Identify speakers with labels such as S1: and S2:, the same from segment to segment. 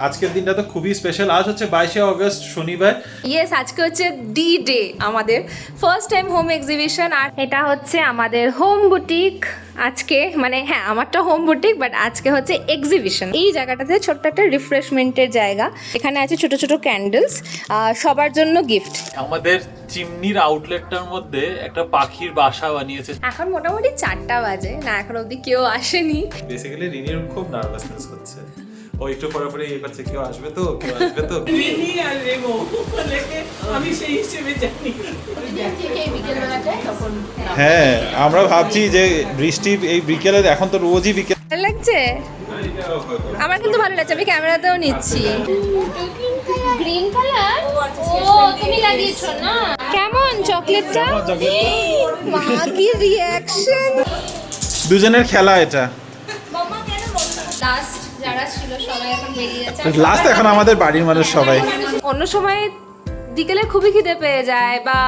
S1: আজকের দিনটা তো খুবই স্পেশাল। আজ হচ্ছে 22শে অগস্ট শনিবার।
S2: ইয়েস, আজকে হচ্ছে ডি ডে, আমাদের ফার্স্ট টাইম হোম এক্সিবিশন। আর এটা হচ্ছে আমাদের হোম বুটিক আজকে, মানে হ্যাঁ আমারটা হোম বুটিক, বাট আজকে হচ্ছে এক্সিবিশন। এই জায়গাটাতে ছোট্ট একটা রিফ্রেশমেন্টের জায়গা, এখানে আছে ছোট ছোট ক্যান্ডেলস, সবার জন্য গিফট।
S1: আমাদের চিমনির আউটলেটটার মধ্যে একটা পাখির বাসা বানিয়েছে।
S2: এখন মোটামুটি 4টা বাজে, না এখন অবধি কেউ আসেনি।
S1: বেসিক্যালি রিনির খুব নার্ভাসনেস হচ্ছে, ও একটু পরে পরে ইয়ে করছে, কেউ আসবে তো, কেউ আসবে তো।
S3: রিনি আর রেমো, আমি সেই হিসেবে জানি।
S1: হ্যাঁ, আমরা ভাবছি যে বৃষ্টি এই বিকেলে, এখন তো রোজই বিকেল।
S2: ভালো লাগছে, আমার কিন্তু ভালো লাগছে, আমি ক্যামেরাতেও নিচ্ছি। গ্রিন কালার, ও তুমি লাগিয়েছো না? কেমন চকলেটটা? মা কি রিঅ্যাকশন!
S1: দুজনের খেলা এটা।
S2: লাস্ট যারা ছিল সবাই এখন বেরিয়ে যাচ্ছে।
S1: লাস্ট এখন আমাদের বাড়ির মানুষ সবাই।
S2: অন্য সময় বিকেলে খুবই খিদে পেয়ে যায় বা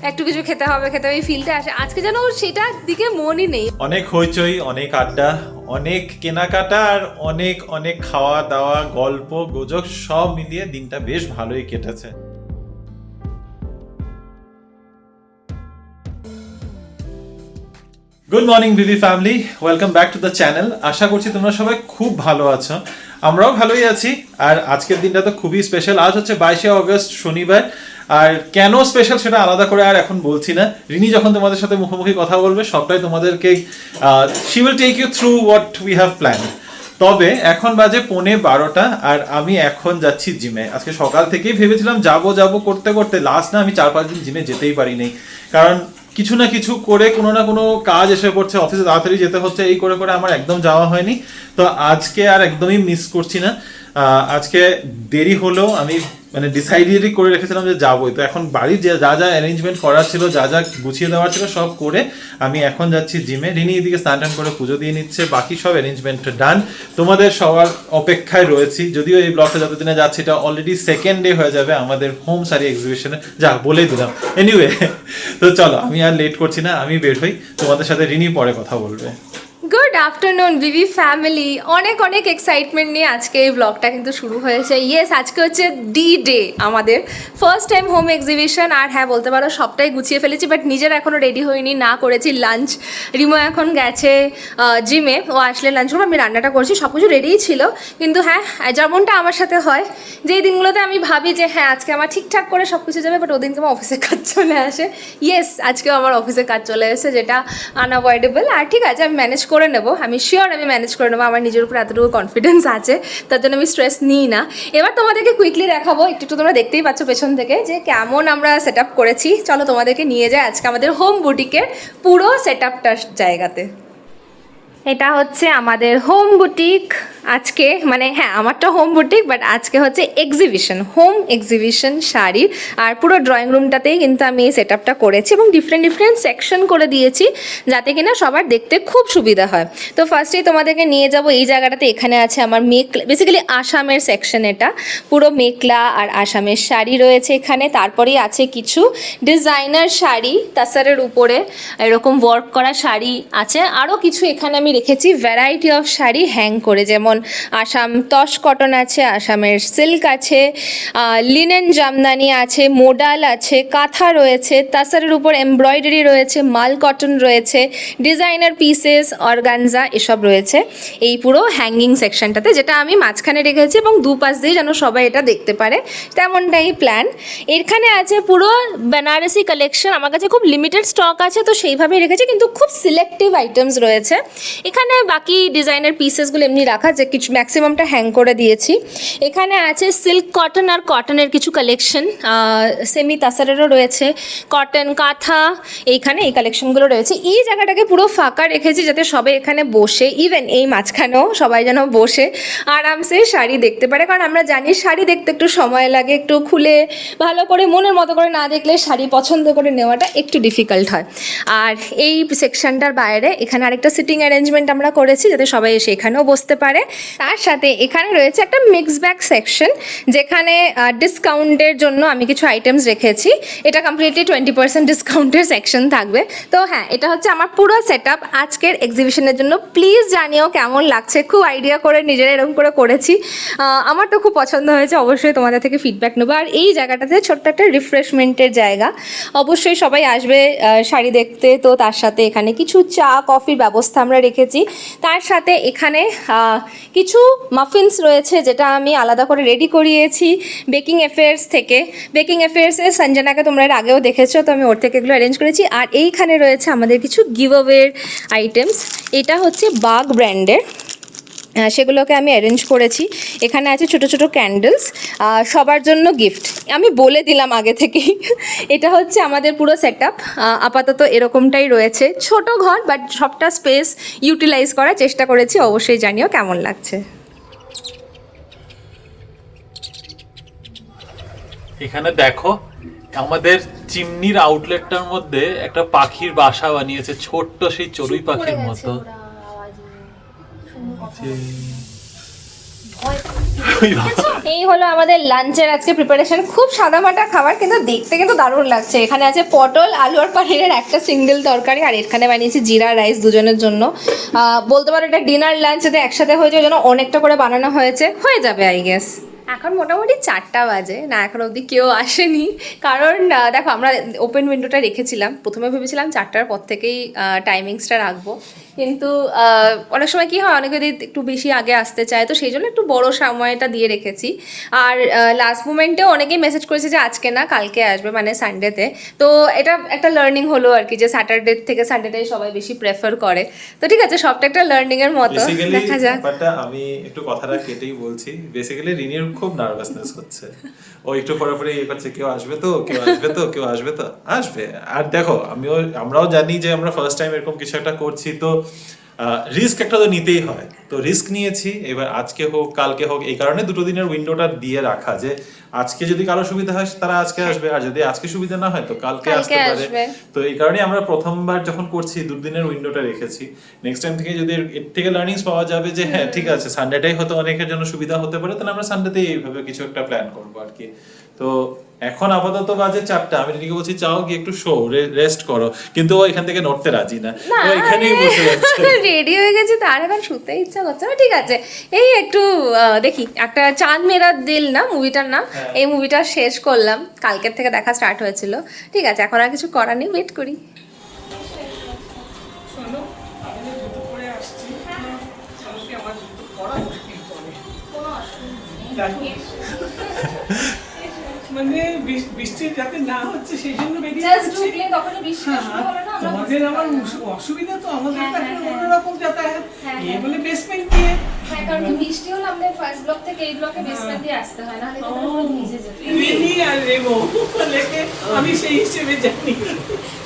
S2: একটু কিছু খেতে হবে এই ফিলটা আসে, আজকে যেন সেটার দিকে মনই নেই।
S1: অনেক হইচই, অনেক আড্ডা, অনেক কেনাকাটা আর অনেক অনেক খাওয়া দাওয়া, গল্প গুজব সব মিলিয়ে দিনটা বেশ ভালোই কেটেছে। Good morning BB family, welcome back to the channel. আশা করছি তোমরা সবাই খুব ভালো আছো, আমরাও ভালোই আছি। আর আজকের দিনটা তো খুবই স্পেশাল। আজ হচ্ছে 22শে অগস্ট শনিবার। আর কেন স্পেশাল সেটা আলাদা করে আর এখন বলছি না। রিনি যখন তোমাদের সাথে মুখোমুখি কথা বলবে সবটাই তোমাদেরকে she will take you through what we have plan. তবে এখন বাজে 11:15 আর আমি এখন যাচ্ছি জিমে। আজকে সকাল থেকেই ভেবেছিলাম যাব করতে করতে লাস্ট না আমি 4-5 দিন জিমে যেতেই পারিনি, কারণ কিছু না কিছু করে কোনো না কোনো কাজ এসে পড়ছে, অফিসে তাড়াতাড়ি যেতে হচ্ছে, এই করে করে আমার একদম যাওয়া হয়নি। তো আজকে আর একদমই মিস করছি না। আজকে দেরি হলেও আমি মানে ডিসাইডেডই করে রেখেছিলাম যে যাবোই। তো এখন বাড়ির যা যা অ্যারেঞ্জমেন্ট করার ছিল, যা যা গুছিয়ে দেওয়ার ছিল সব করে আমি এখন যাচ্ছি জিমে। রিনি এদিকে স্নান টান করে পুজো দিয়ে নিচ্ছে, বাকি সব অ্যারেঞ্জমেন্ট ডান। তোমাদের সবার অপেক্ষায় রয়েছি। যদিও এই ব্লগটা যতদিনে যাচ্ছে এটা অলরেডি সেকেন্ড ডে হয়ে যাবে আমাদের হোম সারি এক্সিবিশনে, যা বলেই দিলাম। এনিওয়ে, তো চলো আমি আর লেট করছি না, আমি বের হই। তোমাদের সাথে রিনি পরে কথা বলবে।
S2: গুড আফটারনুন বিবি ফ্যামিলি, অনেক অনেক এক্সাইটমেন্ট নিয়ে আজকে এই ব্লগটা কিন্তু শুরু হয়েছে। ইয়েস, আজকে হচ্ছে ডি ডে, আমাদের ফার্স্ট টাইম হোম এক্সিবিশন। আর হ্যাঁ বলতে পারো সবটাই গুছিয়ে ফেলেছি, বাট নিজের এখনও রেডি হইনি, না করেছি লাঞ্চ। রিমো এখন গেছে জিমে, ও আসলে লাঞ্চ করবো, আমি রান্নাটা করছি, সব কিছু রেডিই ছিল। কিন্তু হ্যাঁ, যেমনটা আমার সাথে হয় যেই দিনগুলোতে আমি ভাবি যে হ্যাঁ আজকে আমার ঠিকঠাক করে সব কিছু যাবে, বাট ওদিনকে আমার অফিসের কাজ চলে আসে। ইয়েস, আজকেও আমার অফিসের কাজ চলে এসেছে, যেটা আনঅ্যাভয়েডেবল। আর ঠিক আছে, আমি ম্যানেজ করে নেবো, আমি শিওর আমি ম্যানেজ করে নেবো, আমার নিজের উপর এতটুকু কনফিডেন্স আছে, তার জন্য আমি স্ট্রেস নিই না। এবার তোমাদেরকে কুইকলি দেখাবো, একটু তোমরা দেখতেই পাচ্ছ পেছন থেকে যে কেমন আমরা সেট আপ করেছি। চলো তোমাদেরকে নিয়ে যাই আজকে আমাদের হোম বুটিকের পুরো সেট আপটার জায়গাতে। এটা হচ্ছে আমাদের হোম বুটিক আজকে, মানে হ্যাঁ আমারটা হোম বুটিক, বাট আজকে হচ্ছে এক্সিবিশন, হোম এক্সিবিশন শাড়ির। আর পুরো ড্রয়িং রুমটাতেই কিন্তু আমি এই সেট আপটা করেছি এবং ডিফারেন্ট ডিফারেন্ট সেকশন করে দিয়েছি যাতে কিনা সবার দেখতে খুব সুবিধা হয়। তো ফার্স্টেই তোমাদেরকে নিয়ে যাব এই জায়গাটাতে। এখানে আছে আমার মেখলা, বেসিক্যালি আসামের সেকশন, এটা পুরো মেখলা আর আসামের শাড়ি রয়েছে এখানে। তারপরেই আছে কিছু ডিজাইনার শাড়ি, তাসারের উপরে এরকম ওয়ার্ক করা শাড়ি আছে। আরও কিছু এখানে আমি রেখেছি ভ্যারাইটি অফ শাড়ি হ্যাং করে, যেমন আসাম তস কটন আছে, আসামের সিল্ক আছে, লিনেন জামদানি আছে, মোডাল আছে, কাঁথা রয়েছে, তাসারের উপর এমব্রয়ডারি রয়েছে, মাল কটন রয়েছে, ডিজাইনার পিসেস, অর্গানজা এসব রয়েছে এই পুরো হ্যাঙ্গিং সেকশনটাতে, যেটা আমি মাঝখানে রেখেছি এবং দুপাশ দিয়ে যেন সবাই এটা দেখতে পারে তেমনটাই প্ল্যান। এখানে আছে পুরো বেনারসি কালেকশন, আমার কাছে খুব লিমিটেড স্টক আছে তো সেইভাবেই রেখেছি, কিন্তু খুব সিলেক্টিভ আইটেমস রয়েছে এখানে। বাকি ডিজাইনার পিসেসগুলো এমনি রাখা, যে কিছু ম্যাক্সিমামটা হ্যাং করে দিয়েছি। এখানে আছে সিল্ক কটন আর কটনের কিছু কালেকশন, সেমি তাসারেরও রয়েছে, কটন কাঁথা, এইখানে এই কালেকশনগুলো রয়েছে। এই জায়গাটাকে পুরো ফাঁকা রেখেছি যাতে সবাই এখানে বসে, ইভেন এই মাঝখানেও সবাই যেন বসে আরামসে শাড়ি দেখতে পারে, কারণ আমরা জানি শাড়ি দেখতে একটু সময় লাগে, একটু খুলে ভালো করে মনের মতো করে না দেখলে শাড়ি পছন্দ করে নেওয়াটা একটু ডিফিকাল্ট হয়। আর এই সেকশনটার বাইরে এখানে আরেকটা সিটিং অ্যারেঞ্জমেন্ট আমরা করেছি যাতে সবাই এসে এখানেও বসতে পারে। তার সাথে এখানে রয়েছে একটা মিক্স ব্যাগ সেকশন, যেখানে ডিসকাউন্টের জন্য আমি কিছু আইটেমস রেখেছি। এটা কমপ্লিটলি 20% ডিসকাউন্টের সেকশন থাকবে। তো হ্যাঁ, এটা হচ্ছে আমার পুরো সেট আপ আজকের এক্সিবিশনের জন্য। প্লিজ জানিও কেমন লাগছে, খুব আইডিয়া করে নিজেরা এরকম করে করেছি, আমার তো খুব পছন্দ হয়েছে। অবশ্যই তোমাদের থেকে ফিডব্যাক নেবো। আর এই জায়গাটাতে ছোট্ট একটা রিফ্রেশমেন্টের জায়গা, অবশ্যই সবাই আসবে শাড়ি দেখতে। তো তার সাথে এখানে কিছু চা কফির ব্যবস্থা আমরা রেখেছি। তার সাথে এখানে কিছু মাফিনস রয়েছে, যেটা আমি আলাদা করে রেডি করিয়েছি বেকিং অ্যাফেয়ার্স থেকে। বেকিং অ্যাফেয়ার্সে সঞ্জনাকে তোমরা এর আগেও দেখেছো, তো আমি ওর থেকে এগুলো অ্যারেঞ্জ করেছি। আর এইখানে রয়েছে আমাদের কিছু গিভ অ্যাওয়ের আইটেমস। এটা হচ্ছে বাগ ব্র্যান্ডের, সেগুলোকে আমি অ্যারেঞ্জ করেছি। এখানে আছে ছোট ছোট ক্যান্ডেলস, সবার জন্য গিফট। আমি বলে দিলাম আগে থেকেই। এটা হচ্ছে আমাদের পুরো সেট আপ। আপাতত এরকমটাই রয়েছে, ছোট ঘর, বাট সবটা স্পেস ইউটিলাইজ করার চেষ্টা করেছি। অবশ্যই জানিও কেমন লাগছে।
S1: এখানে দেখো আমাদের চিমনির আউটলেটটার মধ্যে একটা পাখির বাসা বানিয়েছে, ছোট্ট সেই চড়ুই পাখির মতো।
S2: এই হলো আমাদের লাঞ্চের আজকে প্রিপারেশন। খুব সাদামাটা খাবার, কিন্তু দেখতে কিন্তু দারুণ লাগছে। এখানে আছে পটল, আলু আর পানিরের একটা সিঙ্গেল তরকারি, আর এখানে বানিয়েছি জিরা রাইস দুজনের জন্য। বলতে পারো এটা ডিনার লাঞ্চ যাতে একসাথে হয়েছে, ওই জন্য অনেকটা করে বানানো হয়েছে, হয়ে যাবে আই গেস। এখন মোটামুটি 4টা বাজে না, এখন অবধি কেউ আসেনি। কারণ দেখো, আমরা ওপেন উইন্ডোটা রেখেছিলাম। প্রথমে ভেবেছিলাম 4টার পর থেকেই টাইমিংসটা রাখবো, কিন্তু অনেক সময় কী হয়, অনেকে যদি একটু বেশি আগে আসতে চায়, তো সেই জন্য একটু বড় সময়টা দিয়ে রেখেছি। আর লাস্ট মোমেন্টেও অনেকেই মেসেজ করেছে যে আজকে না কালকে আসবে, মানে সানডেতে। তো এটা একটা লার্নিং হলো আর কি, যে স্যাটারডে থেকে সানডেটাই সবাই বেশি প্রেফার করে। তো ঠিক আছে, সবটা একটা লার্নিংয়ের মতো, দেখা যাক।
S1: আমি একটু কথাটা কেটেই বলছি, বেসিক্যালি রিনির খুব নার্ভাসনেস হচ্ছে। ও একটু পরে পরে ইয়ে করছে, কেউ আসবে তো, কেউ আসবে তো, কেউ আসবে তো। আসবে। আর দেখো, আমরাও জানি যে আমরা ফার্স্ট টাইম এরকম কিছু একটা করছি, তো রিস্ক একটা তো নিতেই হয়। তো রিস্ক নিয়েছি, এবার আজকে হোক কালকে হোক, এই কারণে 2 দিনের উইন্ডোটা দিয়ে রাখা, যে আজকে যদি কারো সুবিধা হয় তারা আজকে আসবে, আর যদি আজকে সুবিধা না হয় তো কালকে আসতে পারে। তো এই কারণে আমরা প্রথমবার যখন করছি 2 দিনের উইন্ডোটা রেখেছি। নেক্সট টাইম থেকে যদি এর থেকে লার্নিংস পাওয়া যাবে যে হ্যাঁ ঠিক আছে, সানডেটাই হয়তো অনেকের জন্য সুবিধা হতে পারে, তাহলে আমরা সানডেতেই এইভাবে কিছু একটা প্ল্যান করবো আর কি। তো এখন আপাতত বাজে 4টা, আমি রিনিকে বলছি চাও গিয়ে একটু শো রেস্ট করো, কিন্তু ও এখান থেকে নড়তে রাজি না, ও এখানেই বসে আছে।
S2: রেডি হয়ে গেছি, তার এখন শুতে ইচ্ছা করছে না। ঠিক আছে, এই একটু দেখি, একটা চাঁদ মেরা দিল না মুভিটার নাম, এই মুভিটা শেষ করলাম, কালকের থেকে দেখা স্টার্ট হয়েছিল। ঠিক আছে, এখন আর কিছু করার নেই, ওয়েট করি।
S3: শোনো, আমি যে জুতো পরে আসছি, কালকে আমার জুতো পরা মুশকিল পড়ে। মানে বৃষ্টি যাতে না হচ্ছে সেই জন্য বেরিয়ে যাচ্ছি। তোমাদের আমার অসুবিধা তো, আমাদের একটা অন্যরকম যাতায়াত, এ বলে বেসমেন্ট দিয়ে।
S2: হ্যাঁ, কারণ কি বৃষ্টি হলে আমাদের ফার্স্ট ব্লক থেকে এই ব্লকে বেসমেন্ট দিয়ে আসতে হয়, না হলে কিন্তু পুরো ভিজে যেতে।
S3: রিনি আর রেমো লেখে, আমি সেই হিসেবে জানি।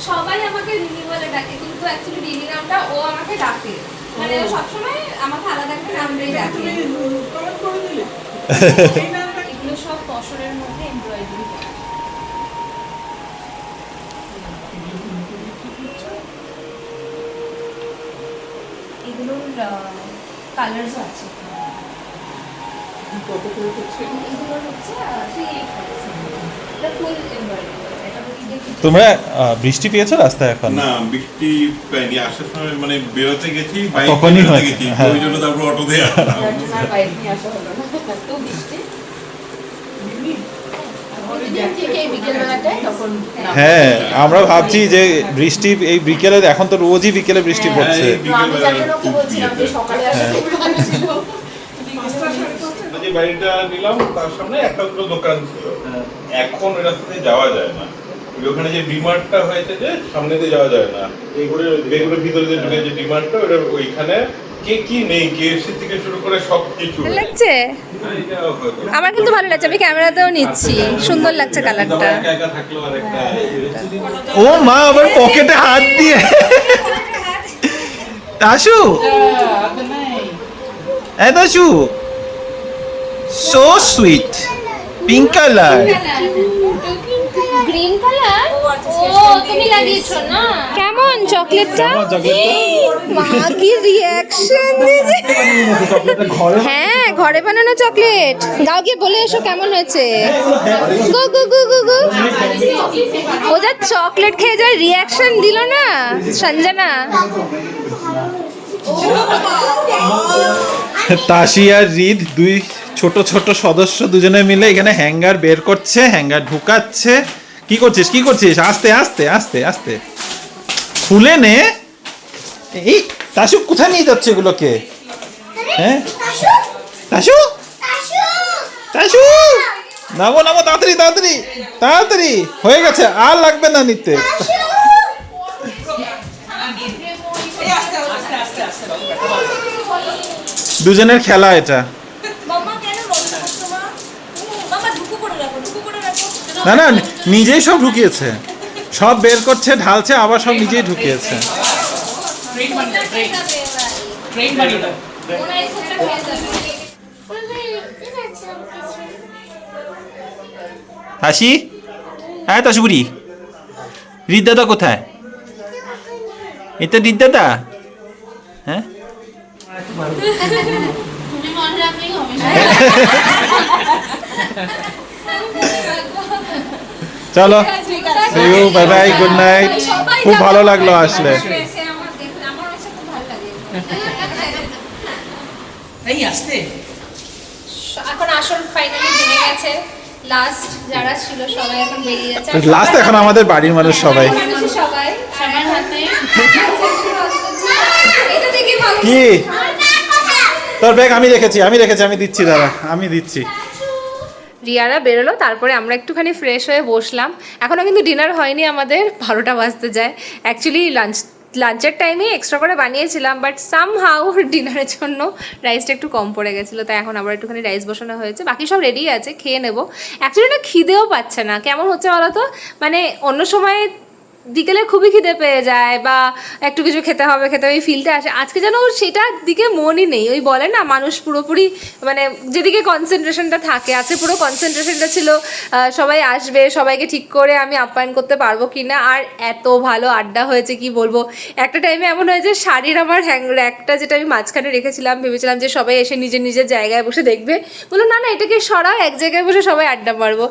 S2: সবাই আমাকে রিনি বলে ডাকে, কিন্তু অ্যাকচুয়ালি রিনি নামটা ও আমাকে ডাকে, মানে সবসময় আমাকে আলাদা একটা নাম দিয়ে ডাকে।
S3: তুমি কমেন্ট করে দিলে এই নামটা।
S2: এগুলো সব তসরের মধ্যে এমব্রয়ডারি করা। এগুলোর কালারসও আছে।
S3: কত করে করছে?
S2: এগুলো হচ্ছে 385 এটা ফুল এমব্রয়ডারি।
S1: তোমরা বৃষ্টি পেয়েছো রাস্তায় এখন?
S4: না, বৃষ্টি পাইনি, আসার সময় মানে বেরোতে গেছি, বাইক
S1: তখনই
S4: বেরোতে
S1: হয়েছে,
S4: গেছি,
S1: হ্যাঁ।
S4: ওই জন্য তারপর অটো দিয়ে আসলাম।
S2: আর বাইক নিয়ে আসা হলো না, এত বৃষ্টি।
S1: হ্যাঁ, আমরা ভাবছি যে বৃষ্টি এই বিকেলে, এখন তো রোজই বিকেলে বৃষ্টি
S4: হ্যাঁ,
S1: পড়ছে।
S4: এই বিকেলবেলা যে বাড়িটা নিলাম তার সামনে একটা দুটো দোকান ছিল, এখন ওই রাস্তা দিয়ে যাওয়া যায় না। ওখানে যে ডিমার্টটা হয়েছে, যে সামনে দিয়ে যাওয়া যায় না, বেগুনের ভিতরে যে ঢুকে যে ডিমার্টটা, ওটা ওইখানে কি নেই, KFC থেকে শুরু করে সবকিছু
S2: লাগছে। আমার কিন্তু ভালো লাগছে, আমি ক্যামেরাতেও নিচ্ছি, সুন্দর লাগছে কালারটা।
S1: ও মা, আবার পকেটে হাত দিয়ে। তাশু, এই Tashu, so sweet, pink colour.
S2: Green colour, ও তুমি লাগিয়েছো না? কেমন চকলেটটা? মা কি রিঅ্যাকশন হ্যাঁ, ঘরে বানানো চকলেট। গাও গিয়ে বলে এসো কেমন হয়েছে। গো গো গো গো গো। ও যা চকলেট খেয়ে যায় রিঅ্যাকশন দিল না সঞ্জনা।
S1: তাসি আর রিদ দুই ছোট ছোট সদস্য দুজনে মিলে এখানে হ্যাঙ্গার বের করছে, হ্যাঙ্গার ঢুকাচ্ছে। কি করছিস কি করছিস? আস্তে আস্তে আস্তে আস্তে খুলে নে। এই তাসু কোথায় নিয়ে যাচ্ছে এগুলোকে? হ্যাঁ তাসু তাসু নামো নামো, তাড়াতাড়ি তাড়াতাড়ি তাড়াতাড়ি, হয়ে গেছে আর লাগবে না নিতে। দুজনের খেলা এটা। না না, নিজেই সব ঢুকিয়েছে, সব বের করছে, ঢালছে, আবার সব নিজেই ঢুকিয়েছে। হাসি, হ্যাঁ তাসুপুরি, রিদ্দাদা কোথায়? এটা রিদ্দাদা? হ্যাঁ চলো, see you, bye bye, good night. খুব ভালো লাগলো আসলে।
S2: এখন আসল ফাইনালি জেনে গেছে, লাস্ট যারা ছিল সবাই এখন বেরিয়ে যাচ্ছে।
S1: লাস্ট এখন আমাদের বাড়ির মানুষ সবাই।
S2: সবাই সবার হাতে এটা দেখে ভালো।
S1: কি তোর ব্যাগ? আমি রেখেছি আমি দিচ্ছি, দাঁড়া আমি দিচ্ছি।
S2: রিয়ারা বেরোলো, তারপরে আমরা একটুখানি ফ্রেশ হয়ে বসলাম। এখনও কিন্তু ডিনার হয়নি আমাদের, 12টা বাজতে যায়। অ্যাকচুয়ালি লাঞ্চের টাইমে এক্সট্রা করে বানিয়েছিলাম, বাট সামহাউ ডিনারের জন্য রাইসটা একটু কম পড়ে গেছিলো, তাই এখন আবার একটুখানি রাইস বসানো হয়েছে। বাকি সব রেডি আছে, খেয়ে নেবো। অ্যাকচুয়ালি না খিদেও পাচ্ছে না, কেমন হচ্ছে বলো তো, মানে অন্য সময় বিকেলে খুবই খিদে পেয়ে যায় বা একটু কিছু খেতে হবে এই ফিলটা আসে। আজকে যেন সেটার দিকে মনই নেই। ওই বলে না মানুষ পুরোপুরি মানে যেদিকে কনসেন্ট্রেশনটা থাকে, আজকে পুরো কনসেন্ট্রেশনটা ছিল সবাই আসবে, সবাইকে ঠিক করে আমি আপ্যায়ন করতে পারবো কি না। আর এত ভালো আড্ডা হয়েছে কি বলবো। একটা টাইমে এমন হয়েছে শাড়ির আমার র্যাকটা যেটা আমি মাঝখানে রেখেছিলাম, ভেবেছিলাম যে সবাই এসে নিজের নিজের জায়গায় বসে দেখবে, বললো না না এটাকে সরাও, এক জায়গায় বসে সবাই আড্ডা মারবো।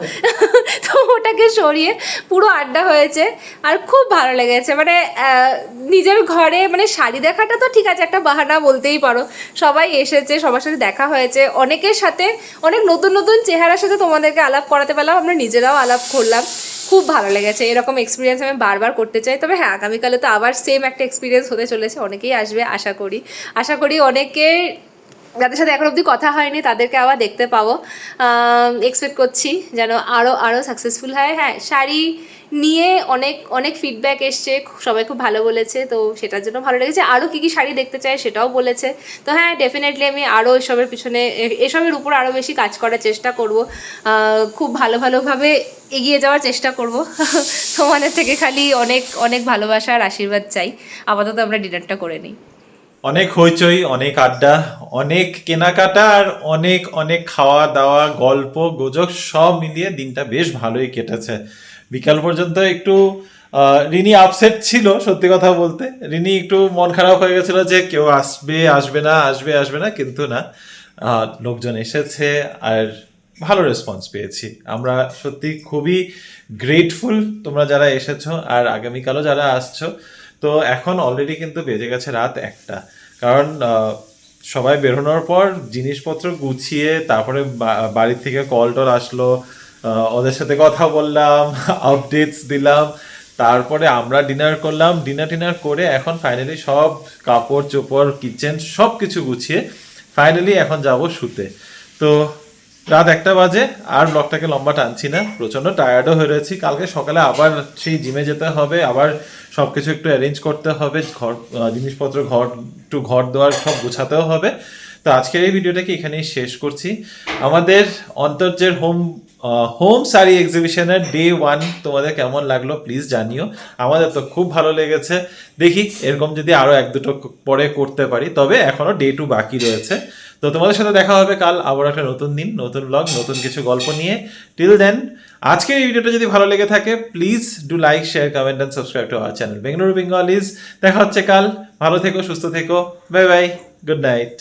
S2: তো ওটাকে সরিয়ে পুরো আড্ডা হয়েছে। আর খুব ভালো লেগেছে, মানে নিজের ঘরে মানে শাড়ি দেখাটা তো ঠিক আছে, একটা বাহানা বলতেই পারো। সবাই এসেছে, সবার সাথে দেখা হয়েছে, অনেকের সাথে অনেক নতুন নতুন চেহারার সাথে তোমাদেরকে আলাপ করাতে পারলাম, আমরা নিজেরাও আলাপ করলাম। খুব ভালো লেগেছে, এরকম এক্সপিরিয়েন্স আমি বারবার করতে চাই। তবে হ্যাঁ, আগামীকালে তো আবার সেম একটা এক্সপিরিয়েন্স হতে চলেছে, অনেকেই আসবে আশা করি অনেকের যাদের সাথে এখন অবধি কথা হয়নি তাদেরকে আবার দেখতে পাবো। এক্সপেক্ট করছি যেন আরও সাকসেসফুল হয়। হ্যাঁ, শাড়ি নিয়ে অনেক ফিডব্যাক এসছে, সবাই খুব ভালো বলেছে, তো সেটার জন্য ভালো লেগেছে। আরও কী শাড়ি দেখতে চায় সেটাও বলেছে। তো হ্যাঁ, ডেফিনেটলি আমি আরও এসবের উপর আরও বেশি কাজ করার চেষ্টা করব, খুব ভালোভাবে এগিয়ে যাওয়ার চেষ্টা করব। তোমাদের থেকে খালি অনেক ভালোবাসা আর আশীর্বাদ চাই। আপাতত আমরা ডিনারটা করে নিই।
S1: অনেক হইচই, অনেক আড্ডা, অনেক কেনাকাটা আর অনেক খাওয়া দাওয়া, গল্প গুজব সব মিলিয়ে দিনটা বেশ ভালোই কেটেছে। বিকাল পর্যন্ত একটু রিনি আপসেট ছিল, সত্যি কথা বলতে। রিনি একটু মন খারাপ হয়ে গেছিল যে কেউ আসবে না, কিন্তু না, লোকজন এসেছে আর ভালো রেসপন্স পেয়েছি। আমরা সত্যি খুবই গ্রেটফুল তোমরা যারা এসেছো আর আগামীকালও যারা আসছো। তো এখন অলরেডি কিন্তু বেজে গেছে রাত 1টা, কারণ সবাই বেরোনোর পর জিনিসপত্র গুছিয়ে তারপরে বাড়ির থেকে কল টল আসলো, ওদের সাথে কথা বললাম, আপডেটস দিলাম, তারপরে আমরা ডিনার করলাম। ডিনার করে এখন ফাইনালি সব কাপড় চোপড় কিচেন সব কিছু গুছিয়ে ফাইনালি এখন যাব শুতে। তো রাত 1টা বাজে, আর ব্লগটাকে লম্বা টানছি না, প্রচণ্ড টায়ার্ডও হয়ে রয়েছি। কালকে সকালে আবার সেই জিমে যেতে হবে, আবার সব কিছু একটু অ্যারেঞ্জ করতে হবে, জিনিসপত্র ঘর দেওয়ার সব গোছাতেও হবে। তো আজকের এই ভিডিওটাকে এখানেই শেষ করছি। আমাদের অন্তর্যের হোম শাড়ি এক্সিবিশনের ডে 1 তোমাদের কেমন লাগলো প্লিজ জানিও। আমাদের তো খুব ভালো লেগেছে। দেখি এরকম যদি আরও 1-2টো পরে করতে পারি, তবে এখনও ডে 2 বাকি রয়েছে। তো তোমাদের সাথে দেখা হবে কাল আবার একটা নতুন দিন, নতুন ব্লগ, নতুন কিছু গল্প নিয়ে। টিল দেন, আজকের এই ভিডিওটা যদি ভালো লেগে থাকে please do like, share, comment and subscribe to our channel Bengaluru Bengalis. দেখা হচ্ছে কাল, ভালো থেকো, সুস্থ থেকো, বাই বাই, গুড নাইট।